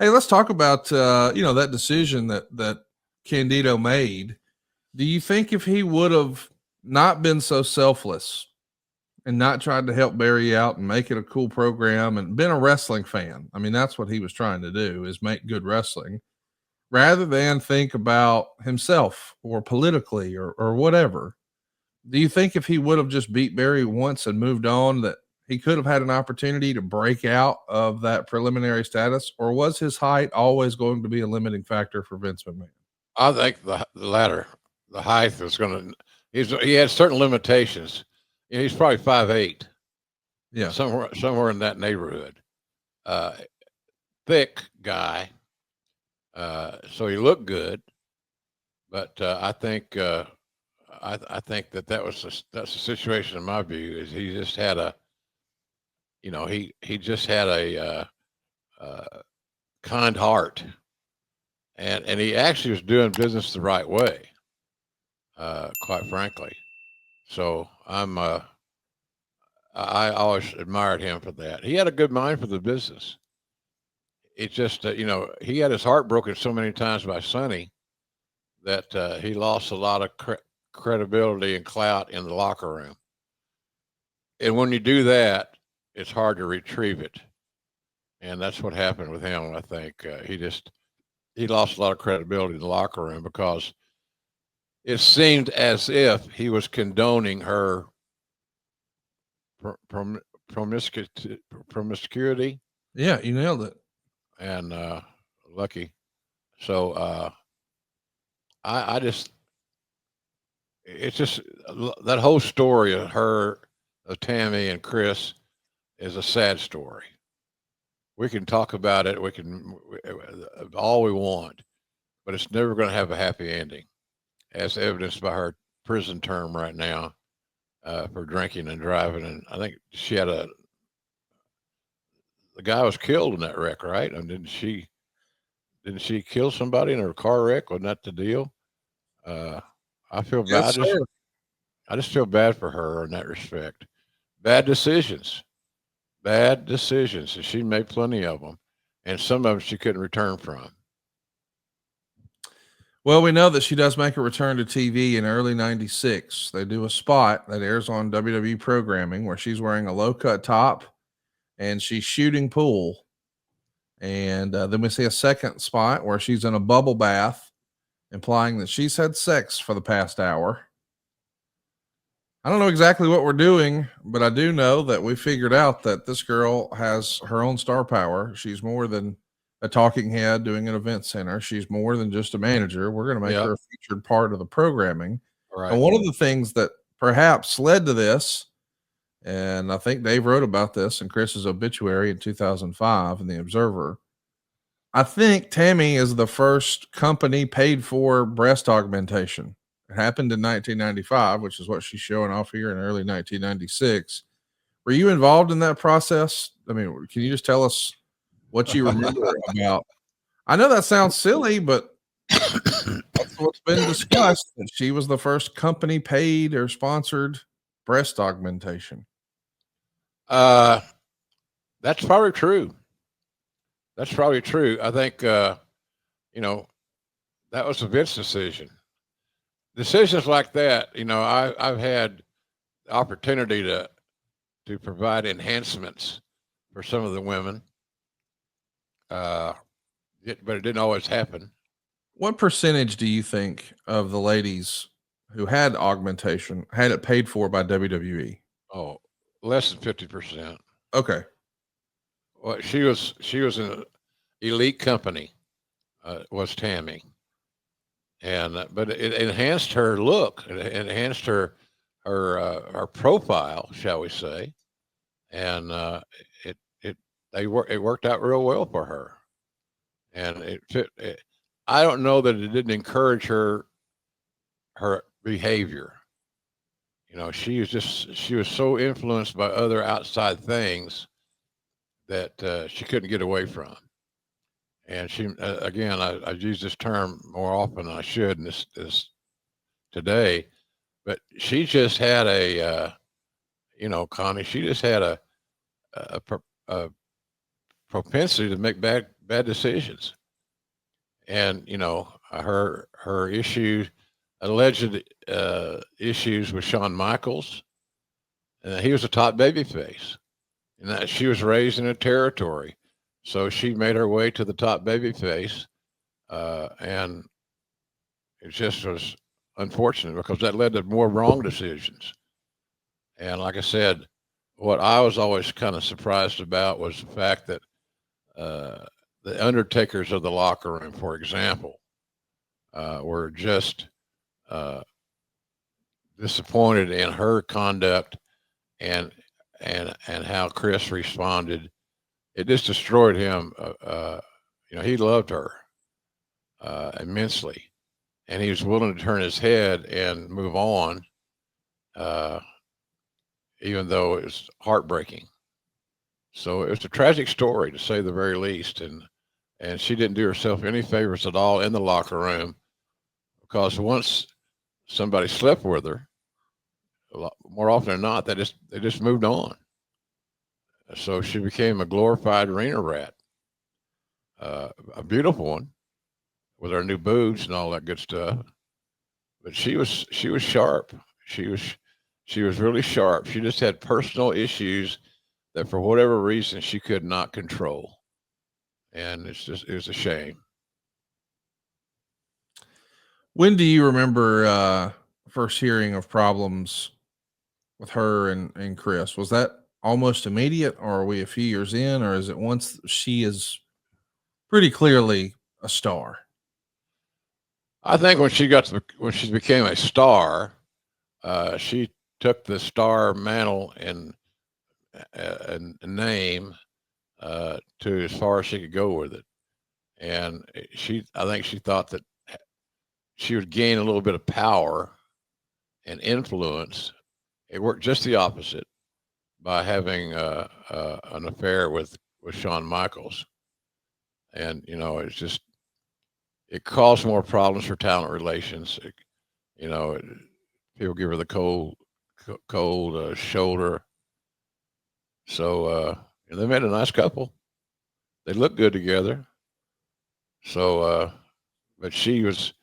Hey, let's talk about that decision that Candido made. Do you think if he would have not been so selfless and not tried to help Barry out and make it a cool program and been a wrestling fan? I mean, that's what he was trying to do, is make good wrestling rather than think about himself or politically or whatever. Do you think if he would have just beat Barry once and moved on, that he could have had an opportunity to break out of that preliminary status, or was his height always going to be a limiting factor for Vince McMahon? I think the latter, the height is going to. He has certain limitations. You know, he's probably 5'8", Yeah. somewhere in that neighborhood. Thick guy, so he looked good, but I think I think that's a situation in my view is he just had a, he just had a kind heart, and he actually was doing business the right way, quite frankly. So I always admired him for that. He had a good mind for the business. It's just he had his heart broken so many times by Sonny that he lost a lot of credibility and clout in the locker room. And when you do that, it's hard to retrieve it. And that's what happened with him. I think he lost a lot of credibility in the locker room because it seemed as if he was condoning her promiscuity. Yeah, you nailed it. And lucky. So I just, it's just that whole story of her, of Tammy and Chris is a sad story. We can talk about it. We can all we want, but it's never going to have a happy ending, as evidenced by her prison term right now for drinking and driving. And I think she had the guy was killed in that wreck, right? And didn't she kill somebody in her car wreck? Wasn't that the deal? I feel Yes, bad. sir. I just feel bad for her in that respect. Bad decisions, and she made plenty of them, and some of them she couldn't return from. Well, we know that she does make a return to TV in early '96. They do a spot that airs on WWE programming where she's wearing a low cut top and she's shooting pool. And then we see a second spot where she's in a bubble bath, implying that she's had sex for the past hour. I don't know exactly what we're doing, but I do know that we figured out that this girl has her own star power. She's more than a talking head doing an event center. She's more than just a manager. We're going to make her a featured part of the programming. Right. And one of the things that perhaps led to this, and I think Dave wrote about this in Chris's obituary in 2005 in the Observer, I think Tammy is the first company paid for breast augmentation. It happened in 1995, which is what she's showing off here in early 1996. Were you involved in that process? I mean, can you just tell us what you remember about? I know that sounds silly, but that's what's been discussed, that she was the first company paid or sponsored breast augmentation. That's probably true. That's probably true. I think, that was a Vince decision. Decisions like that, I've had the opportunity to provide enhancements for some of the women, but it didn't always happen. What percentage do you think of the ladies who had augmentation had it paid for by WWE? Oh, less than 50%. Okay. Well, she was an elite company, was Tammy, and but it enhanced her look, it enhanced her profile, shall we say, and it worked out real well for her, and it fit. I don't know that it didn't encourage her behavior. She was so influenced by other outside things that she couldn't get away from. And she, again, I use this term more often than I should in this today, but she just had Connie, she just had a propensity to make bad bad decisions. And her alleged issues with Shawn Michaels, and he was a top baby face, and that she was raised in a territory, so she made her way to the top baby face, and it just was unfortunate because that led to more wrong decisions. And like I said, what I was always kind of surprised about was the fact that the undertakers of the locker room, for example, were just disappointed in her conduct and how Chris responded. It just destroyed him. He loved her immensely, and he was willing to turn his head and move on, even though it was heartbreaking. So it was a tragic story, to say the very least, and she didn't do herself any favors at all in the locker room, because once somebody slept with her, a lot more often than not, they just moved on. So she became a glorified arena rat, a beautiful one with her new boobs and all that good stuff. But she was sharp. She was really sharp. She just had personal issues that for whatever reason she could not control. And it was a shame. When do you remember first hearing of problems with her and Chris? Was that almost immediate, or are we a few years in, or is it once she is pretty clearly a star? I think when she became a star, she took the star mantle and name to as far as she could go with it. And I think she thought that she would gain a little bit of power and influence. It worked just the opposite by having an affair with Shawn Michaels. And, it caused more problems for talent relations. People give her the cold shoulder. So they made a nice couple. They looked good together. So, but she was,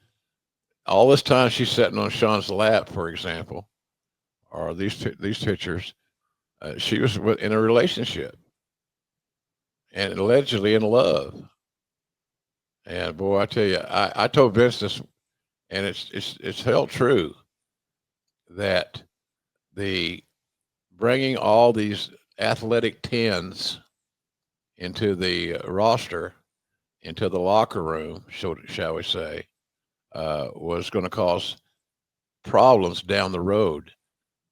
all this time she's sitting on Shawn's lap, for example, or these pictures. She was in a relationship and allegedly in love. And boy, I tell you, I told Vince this, and it's held true, that the bringing all these athletic tens into the roster, into the locker room, shall we say, was going to cause problems down the road,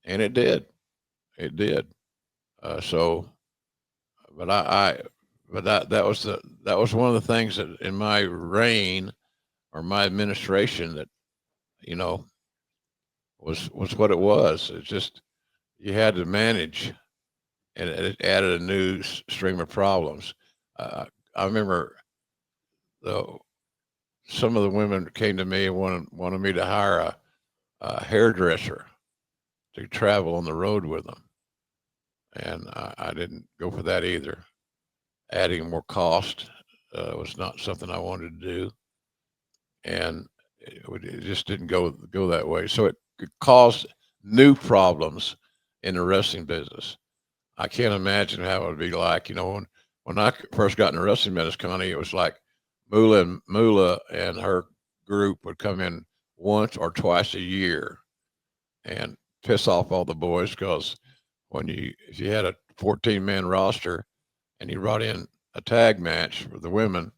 and it did. It did. But that was one of the things that in my reign or my administration that was what it was. It's just you had to manage, and it added a new stream of problems. I remember some of the women came to me and wanted me to hire a hairdresser to travel on the road with them, and I didn't go for that either. Adding more cost was not something I wanted to do, and it just didn't go that way. So it caused new problems in the wrestling business. I can't imagine how it would be like, when I first got in the wrestling business, Connie, it was like Moolah and her group would come in once or twice a year and piss off all the boys, because if you had a 14-man roster and you brought in a tag match for the women,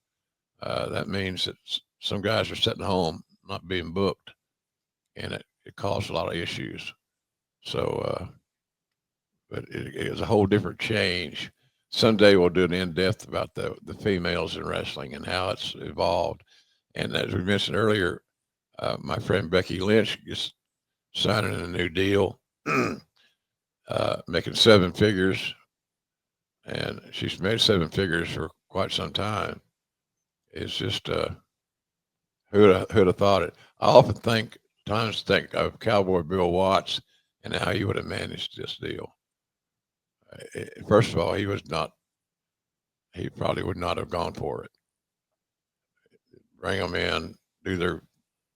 that means that some guys are sitting home not being booked, and it caused a lot of issues. So, but it was a whole different change. Someday we'll do an in-depth about the females in wrestling and how it's evolved. And as we mentioned earlier, my friend Becky Lynch is signing a new deal, making 7 figures, and she's made 7 figures for quite some time. It's just who'd have thought it? I often think of Cowboy Bill Watts and how he would have managed this deal. First of all, he probably would not have gone for it. bring them in,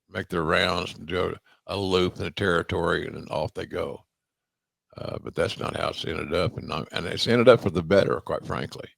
make their rounds, and do a loop in the territory, and then off they go. But that's not how it's ended up, and it's ended up for the better, quite frankly.